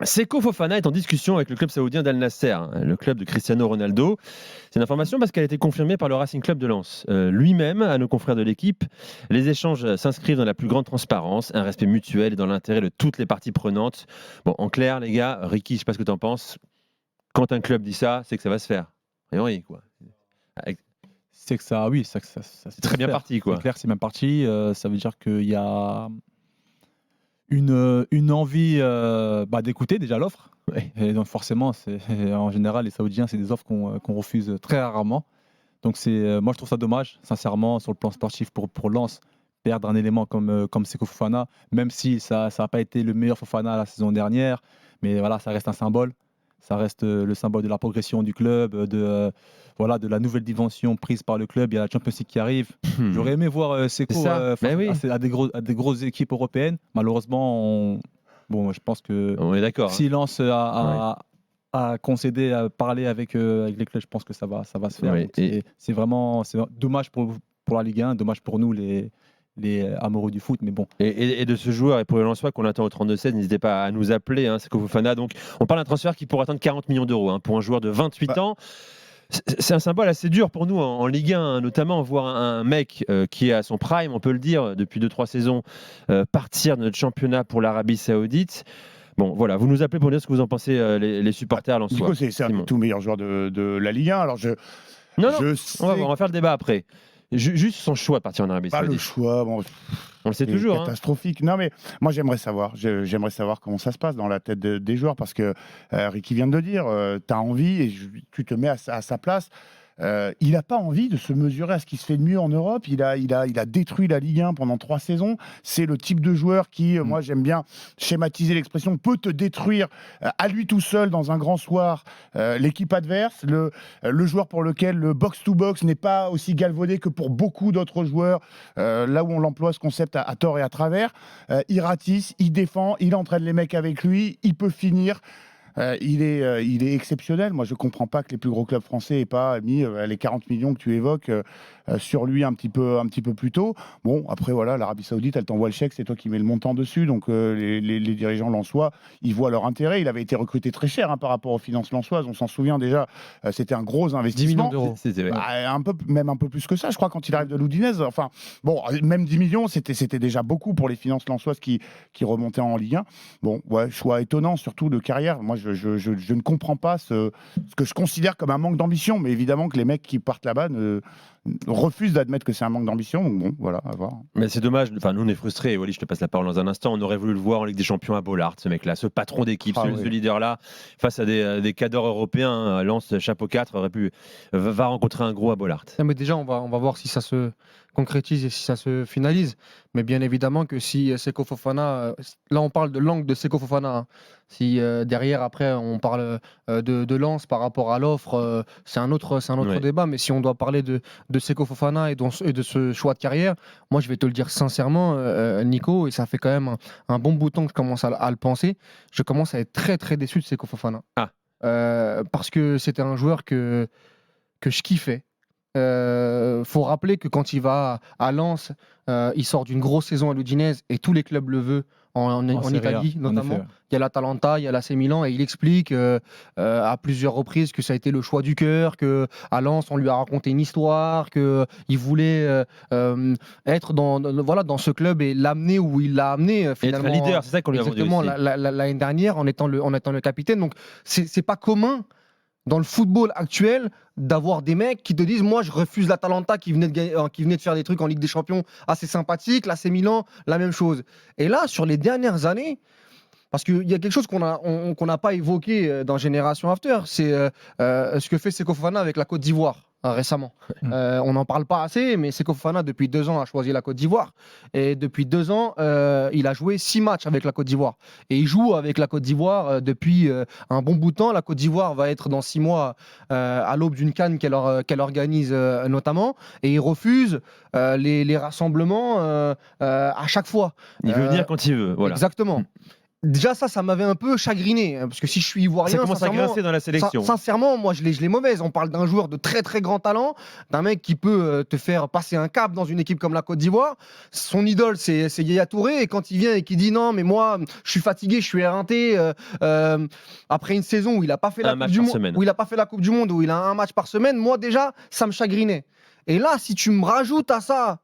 Seko Fofana est en discussion avec le club saoudien d'Al Nasser, le club de Cristiano Ronaldo. C'est une information parce qu'elle a été confirmée par le Racing Club de Lens. Lui-même, à nos confrères de l'équipe, les échanges s'inscrivent dans la plus grande transparence, un respect mutuel et dans l'intérêt de toutes les parties prenantes. Bon, en clair, les gars, Ricky, je ne sais pas ce que tu en penses. Quand un club dit ça, c'est que ça va se faire. Et oui, quoi. C'est que ça, oui, ça C'est très bien parti, quoi. C'est clair, c'est bien parti. Ça veut dire qu'il y a une envie d'écouter déjà l'offre. Ouais. Et donc forcément, en général, les Saoudiens, c'est des offres qu'on refuse très rarement. Donc moi, je trouve ça dommage, sincèrement, sur le plan sportif pour Lens, perdre un élément comme Seko Fofana, même si ça n'a pas été le meilleur Fofana la saison dernière, mais voilà, ça reste un symbole. Ça reste le symbole de la progression du club, de la nouvelle dimension prise par le club. Il y a la Champions League qui arrive. J'aurais aimé voir Seko à des grosses équipes européennes. Malheureusement, je pense que on est d'accord. Si Lens a concédé à parler avec les clubs, je pense que ça va se faire. Oui, c'est vraiment dommage pour la Ligue 1, dommage pour nous les amoureux du foot, mais bon. Et de ce joueur, et pour le Lensois qu'on attend au 32-16, n'hésitez pas à nous appeler, Seko Fofana. Donc, on parle d'un transfert qui pourrait atteindre 40 millions d'euros pour un joueur de 28 ans. C'est un symbole assez dur pour nous en Ligue 1, notamment voir un mec qui est à son prime, on peut le dire, depuis 2-3 saisons, partir de notre championnat pour l'Arabie Saoudite. Bon, voilà, vous nous appelez pour dire ce que vous en pensez, les supporters lensois. Nico, c'est un des tout meilleurs joueurs de la Ligue 1. Alors on va faire le débat après. Juste son choix de partir en Arabie Saoudite. Pas le choix, on le sait toujours. Catastrophique. Non, mais moi, j'aimerais savoir comment ça se passe dans la tête des joueurs, parce que Ricky vient de le dire, tu as envie et tu te mets à sa place. Il n'a pas envie de se mesurer à ce qui se fait de mieux en Europe. Il a détruit la Ligue 1 pendant 3 saisons. C'est le type de joueur qui, moi j'aime bien schématiser l'expression, peut te détruire à lui tout seul dans un grand soir l'équipe adverse. Le joueur pour lequel le box-to-box n'est pas aussi galvaudé que pour beaucoup d'autres joueurs, là où on l'emploie ce concept à tort et à travers. Il ratisse, il défend, il entraîne les mecs avec lui, il peut finir. Il est exceptionnel. Moi, je ne comprends pas que les plus gros clubs français n'aient pas mis les 40 millions que tu évoques sur lui un petit peu plus tôt. Bon, après, voilà, l'Arabie Saoudite, elle t'envoie le chèque, c'est toi qui mets le montant dessus. Donc, les dirigeants lensois, ils voient leur intérêt. Il avait été recruté très cher par rapport aux finances lensoises. On s'en souvient déjà. C'était un gros investissement. 10 millions d'euros. Même un peu plus que ça, je crois, quand il arrive de l'Udinese. Enfin, bon, même 10 millions, c'était déjà beaucoup pour les finances lensoises qui remontaient en Ligue 1. Bon, ouais, choix étonnant, surtout de carrière. Moi, je ne comprends pas ce que je considère comme un manque d'ambition, mais évidemment que les mecs qui partent là-bas refusent d'admettre que c'est un manque d'ambition. Donc bon, voilà, à voir. Mais c'est dommage. Enfin, nous, on est frustrés. Wally, je te passe la parole dans un instant. On aurait voulu le voir en Ligue des Champions à Bollaert, ce mec-là, ce patron d'équipe, ce leader-là, face à des cadors européens. Lens, chapeau 4, va rencontrer un gros à Bollaert. Mais déjà, on va voir si ça se concrétise et si ça se finalise. Mais bien évidemment que si Seko Fofana, là on parle de l'angle de Seko Fofana, si derrière après on parle de Lens par rapport à l'offre, c'est un autre débat. Mais si on doit parler de Seko Fofana et de ce choix de carrière, moi je vais te le dire sincèrement, Nico, et ça fait quand même un bon bout de temps que je commence à le penser, je commence à être très très déçu de Seko Fofana. Parce que c'était un joueur que je kiffais. Faut rappeler que quand il va à Lens, il sort d'une grosse saison à l'Udinese et tous les clubs le veulent en Italie notamment. Il y a l'Atalanta, il y a l'AC Milan et il explique à plusieurs reprises que ça a été le choix du cœur, que à Lens on lui a raconté une histoire, que il voulait être dans ce club et l'amener où il l'a amené finalement. Et être un leader, c'est ça qu'on lui a vendu aussi. L'année dernière en étant le capitaine. Donc c'est pas commun dans le football actuel d'avoir des mecs qui te disent moi je refuse l'Atalanta qui venait de faire des trucs en Ligue des Champions assez sympathiques, l'AC Milan la même chose. Et là sur les dernières années, parce qu'il y a quelque chose qu'on n'a pas évoqué dans Génération After, c'est ce que fait Seko Fofana avec la Côte d'Ivoire récemment. On n'en parle pas assez, mais Seko Fofana depuis 2 ans a choisi la Côte d'Ivoire et depuis 2 ans il a joué 6 matchs avec la Côte d'Ivoire et il joue avec la Côte d'Ivoire depuis un bon bout de temps. La Côte d'Ivoire va être dans 6 mois à l'aube d'une CAN qu'elle organise notamment, et il refuse les rassemblements à chaque fois. Il veut venir quand il veut. Voilà. Exactement. déjà ça m'avait un peu chagriné, hein, parce que si je suis ivoirien, Ça commence à sincèrement, grincer dans la sélection. Sincèrement, moi je l'ai mauvaise. On parle d'un joueur de très très grand talent, d'un mec qui peut te faire passer un cap dans une équipe comme la Côte d'Ivoire. Son idole c'est Yaya Touré, et quand il vient et qu'il dit non mais moi je suis fatigué, je suis éreinté après une saison où il a pas fait la Coupe du Monde, où il a pas fait la Coupe du Monde, où il a un match par semaine, moi déjà ça me chagrinait. Et là si tu me rajoutes à ça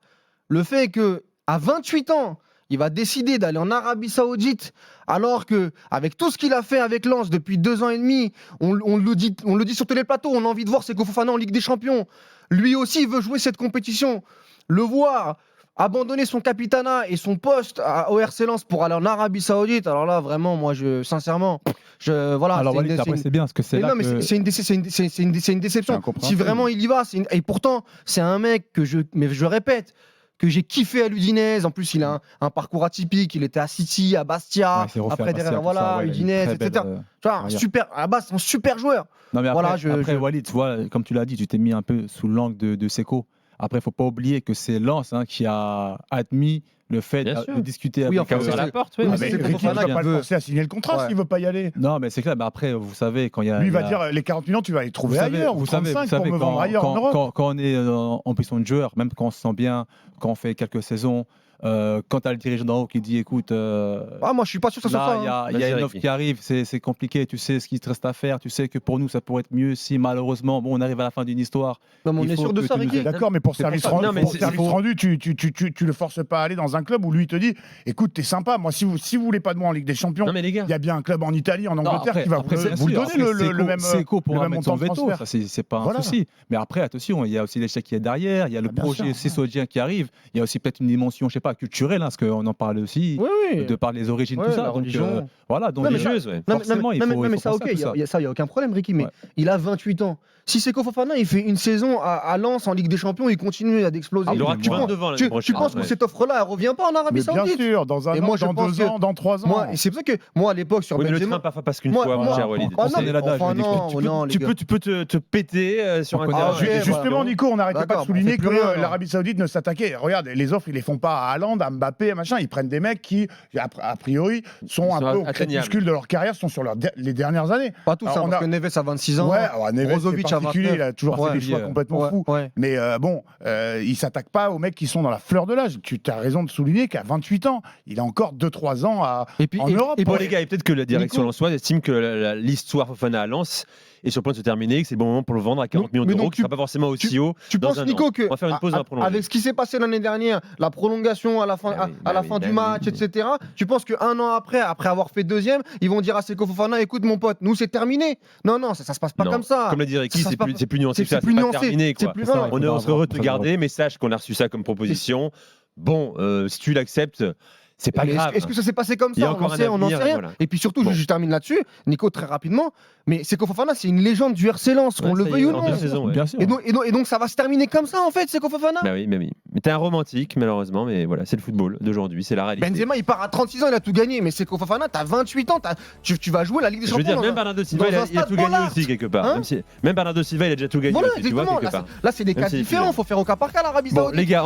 le fait que à 28 ans il va décider d'aller en Arabie Saoudite, alors que avec tout ce qu'il a fait avec Lens depuis 2 ans et demi, on le dit sur tous les plateaux, on a envie de voir Seko Fofana en Ligue des Champions. Lui aussi, il veut jouer cette compétition. Le voir abandonner son capitanat et son poste au RC Lens pour aller en Arabie Saoudite, alors là, vraiment, moi, sincèrement, voilà. Alors Walid, après c'est bien parce que c'est là que... c'est une déception. Si vraiment il y va, et pourtant, c'est un mec mais je répète, que j'ai kiffé à l'Udinese. En plus, il a un parcours atypique. Il était à City, à Bastia, après derrière, voilà, Udinese, etc. Tu vois, à la base, c'est un super joueur. Non, mais après, Walid, tu vois, comme tu l'as dit, tu t'es mis un peu sous l'angle de Seko. Après, il ne faut pas oublier que c'est Lens qui a admis le fait de discuter avec la porte. Oui, mais Ricky ne va pas le forcer à signer le contrat s'il ne veut pas y aller. Non, mais c'est clair. Mais après, vous savez, quand il y a. Lui, il va dire les 40 millions, tu vas les trouver ailleurs. Vous savez, pour me vendre ailleurs en Europe. Quand on est en position de joueur, même quand on se sent bien, quand on fait quelques saisons. Quand tu as le dirigeant d'en haut qui dit écoute, moi je suis pas sûr que ça soit ça. Il y a une offre qui arrive, c'est compliqué, tu sais ce qu'il te reste à faire, tu sais que pour nous ça pourrait être mieux si malheureusement on arrive à la fin d'une histoire. Non, mais on est sûr de ça, Ricky. D'accord, mais pour service rendu, tu le forces pas à aller dans un club où lui il te dit écoute, t'es sympa, moi si vous voulez pas de moi en Ligue des Champions, il y a bien un club en Italie, en Angleterre qui va vous donner le même Seko pour mettre son veto, ça c'est pas un souci. Mais après attention, il y a aussi l'échec qui est derrière, il y a le projet saoudien qui arrive, il y a aussi peut-être une dimension, je sais pas, culturelle, parce qu'on en parle aussi, de par les origines, tout ça. La religion. Voilà, donc forcément, il faut. Mais ça, ok, il n'y a aucun problème, Ricky, mais il a 28 ans. Si Seko Fofana, il fait une saison à Lens en Ligue des Champions, il continue d'exploser. Il aura devant l'année prochaine. Tu penses que cette offre-là, elle revient pas en Arabie Saoudite? Bien sûr, dans un an, dans 2 ans, dans 3 ans. Et c'est pour ça que moi, à l'époque, sur Benzema... le train pas parce qu'une fois, mon cher Walid. Tu peux te péter sur un terrain. Justement, Nico, on n'arrêtait pas de souligner que l'Arabie Saoudite ne s'attaquait. Regarde, les offres, ils les font pas à Haaland, à Mbappé, à machin. Ils prennent des mecs qui, a priori, sont un peu au crépuscule de leur carrière, sont sur les dernières années. Pas tout ça, parce que Neves a 26 ans. Brozovic a 29. Il a toujours fait des choix complètement fous. Mais il s'attaque pas aux mecs qui sont dans la fleur de l'âge. Tu as raison de souligner qu'à 28 ans, il a encore 2-3 ans en Europe. Et les gars, et peut-être que la direction lensoise estime que l'histoire Fofana à Lens est sur le point de se terminer, que c'est le bon moment pour le vendre à 40 millions d'euros, qui ne sera pas forcément aussi haut. Tu penses, Nico, que on va faire une pause, on va prolonger. Avec ce qui s'est passé l'année dernière, la prolongation à la fin du match, etc., tu penses qu'un an après avoir fait deuxième, ils vont dire à Seko Fofana, écoute mon pote, nous c'est terminé. Non, ça se passe pas comme ça. Comme l'a dit Ricky, c'est plus nuancé que ça, c'est pas terminé. On est heureux de te garder, mais sache qu'on a reçu ça comme proposition. Bon, si tu l'acceptes, c'est pas grave. Est-ce que ça s'est passé comme ça? On n'en sait rien. Voilà. Et puis surtout, je termine là-dessus, Nico, très rapidement, mais Seko Fofana, c'est une légende du RC Lens, qu'on le veuille ou non. Bien sûr. Et donc ça va se terminer comme ça, en fait, Seko Fofana. Bah oui. Mais t'es un romantique, malheureusement, mais voilà, c'est le football d'aujourd'hui, c'est la réalité. Benzema, il part à 36 ans, il a tout gagné, mais Seko Fofana, t'as 28 ans, tu vas jouer la Ligue des Champions. Je veux dire, même Bernardo Silva, il a tout gagné aussi, quelque part. Même Bernardo Silva, il a déjà tout gagné aussi, tu vois, quelque part. Là, c'est des cas différents, il faut faire au cas par cas l'Arabie Saoudite. Les gars,